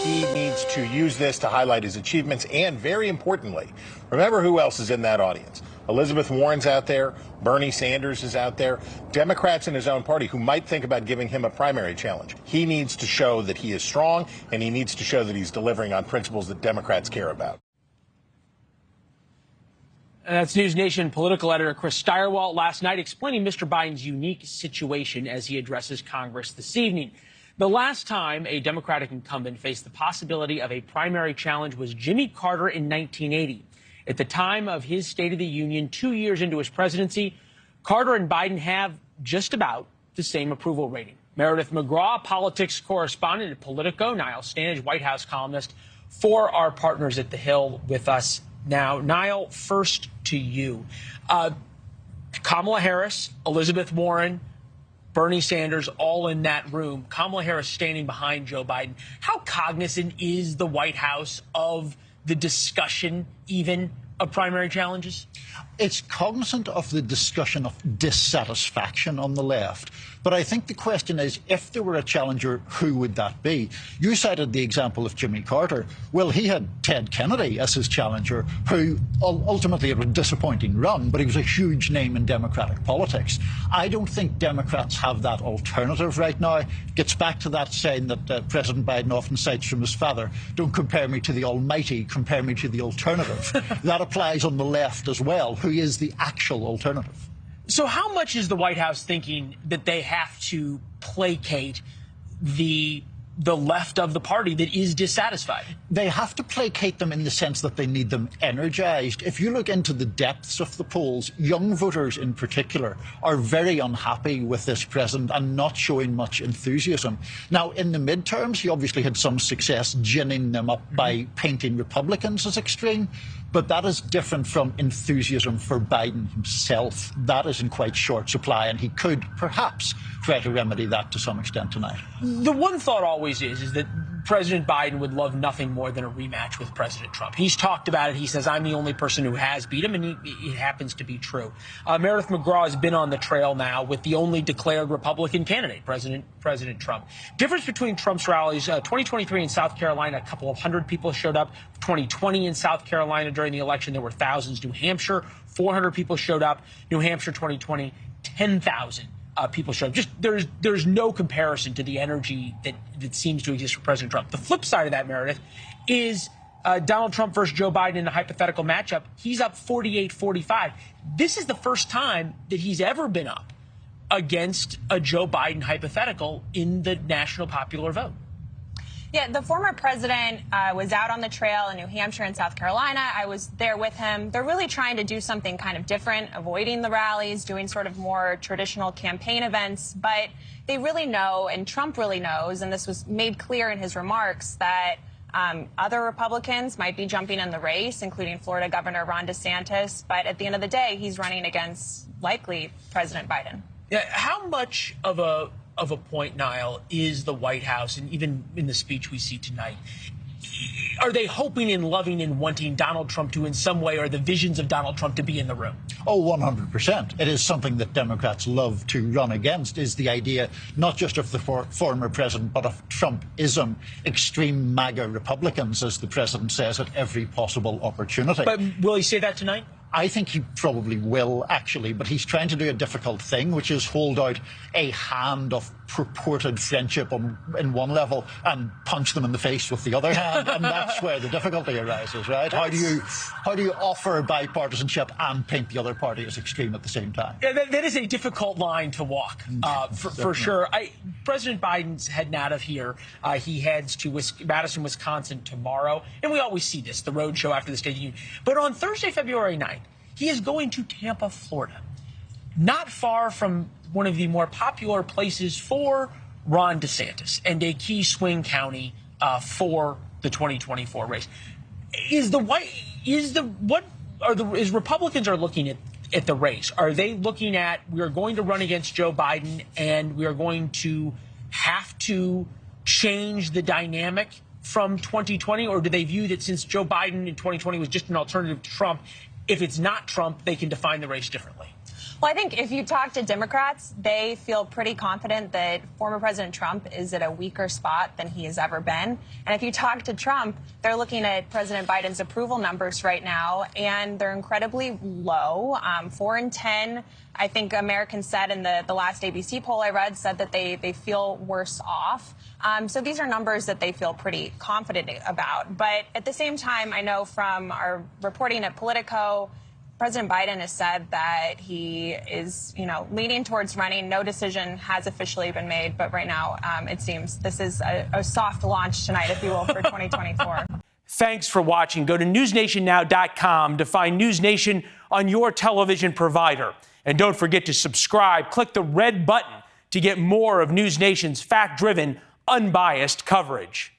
He needs to use this to highlight his achievements and, very importantly, remember who else is in that audience. Elizabeth Warren's out there. Bernie Sanders is out there. Democrats in his own party who might think about giving him a primary challenge. He needs to show that he is strong, and he needs to show that he's delivering on principles that Democrats care about. That's NewsNation political editor Chris Stirewalt last night explaining Mr. Biden's unique situation as he addresses Congress this evening. The last time a Democratic incumbent faced the possibility of a primary challenge was Jimmy Carter in 1980. At the time of his State of the Union, 2 years into his presidency, Carter and Biden have just about the same approval rating. Meridith McGraw, politics correspondent at Politico, Niall Stanage, White House columnist, for our partners at The Hill with us now. Niall, first to you. Kamala Harris, Elizabeth Warren, Bernie Sanders, all in that room. Kamala Harris standing behind Joe Biden. How cognizant is the White House of the discussion, even of primary challenges? It's cognizant of the discussion of dissatisfaction on the left. But I think the question is, if there were a challenger, who would that be? You cited the example of Jimmy Carter. Well, he had Ted Kennedy as his challenger, who ultimately had a disappointing run, but he was a huge name in Democratic politics. I don't think Democrats have that alternative right now. It gets back to that saying that President Biden often cites from his father, don't compare me to the almighty, compare me to the alternative. That applies on the left as well. Who is the actual alternative? So how much is the White House thinking that they have to placate the left of the party that is dissatisfied? They have to placate them in the sense that they need them energized. If you look into the depths of the polls, young voters in particular are very unhappy with this president and not showing much enthusiasm. Now, in the midterms, he obviously had some success ginning them up by painting Republicans as extreme, but that is different from enthusiasm for Biden himself. That is in quite short supply, and he could perhaps try to remedy that to some extent tonight. The one thought always is that President Biden would love nothing more than a rematch with President Trump. He's talked about it. He says, I'm the only person who has beat him, and it happens to be true. Meredith McGraw has been on the trail now with the only declared Republican candidate, President Trump. Difference between Trump's rallies, 2023 in South Carolina, a couple of hundred people showed up. 2020 in South Carolina during the election, there were thousands. New Hampshire, 400 people showed up. New Hampshire 2020, 10,000. People showed up. Just there's no comparison to the energy that seems to exist for President Trump. The flip side of that, Meredith, is Donald Trump versus Joe Biden in a hypothetical matchup. He's up 48-45. This is the first time that he's ever been up against a Joe Biden hypothetical in the national popular vote. Yeah, the former president was out on the trail in New Hampshire and South Carolina. I was there with him. They're really trying to do something kind of different, avoiding the rallies, doing sort of more traditional campaign events. But they really know, and Trump really knows, and this was made clear in his remarks, that other Republicans might be jumping in the race, including Florida Governor Ron DeSantis. But at the end of the day, he's running against, likely, President Biden. Yeah, how much of a point, Niall, is the White House, and even in the speech we see tonight, are they hoping and loving and wanting Donald Trump to, in some way, or the visions of Donald Trump to be in the room? Oh, 100%. It is something that Democrats love to run against, is the idea not just of the former president, but of Trumpism, extreme MAGA Republicans, as the president says, at every possible opportunity. But will he say that tonight? I think he probably will, actually, but he's trying to do a difficult thing, which is hold out a hand of purported friendship in one level and punch them in the face with the other hand, and that's where the difficulty arises, right? How do you offer bipartisanship and paint the other party as extreme at the same time? Yeah, that is a difficult line to walk, for sure. President Biden's heading out of here. He heads to Madison, Wisconsin tomorrow, and we always see this, the road show after the State of the Union. But on Thursday, February 9th, he is going to Tampa, Florida, not far from one of the more popular places for Ron DeSantis and a key swing county for the 2024 race. Is Republicans are looking at the race? Are they looking at, we are going to run against Joe Biden and we are going to have to change the dynamic from 2020, or do they view that since Joe Biden in 2020 was just an alternative to Trump, if it's not Trump, they can define the race differently? Well, I think if you talk to Democrats, they feel pretty confident that former President Trump is at a weaker spot than he has ever been. And if you talk to Trump, they're looking at President Biden's approval numbers right now, and they're incredibly low, 4 in 10. I think Americans said in the last ABC poll I read said that they feel worse off. So these are numbers that they feel pretty confident about. But at the same time, I know from our reporting at Politico, President Biden has said that he is, leaning towards running. No decision has officially been made, but right now it seems this is a soft launch tonight, if you will, for 2024. Thanks for watching. Go to newsnationnow.com to find NewsNation on your television provider. And don't forget to subscribe. Click the red button to get more of NewsNation's fact-driven, unbiased coverage.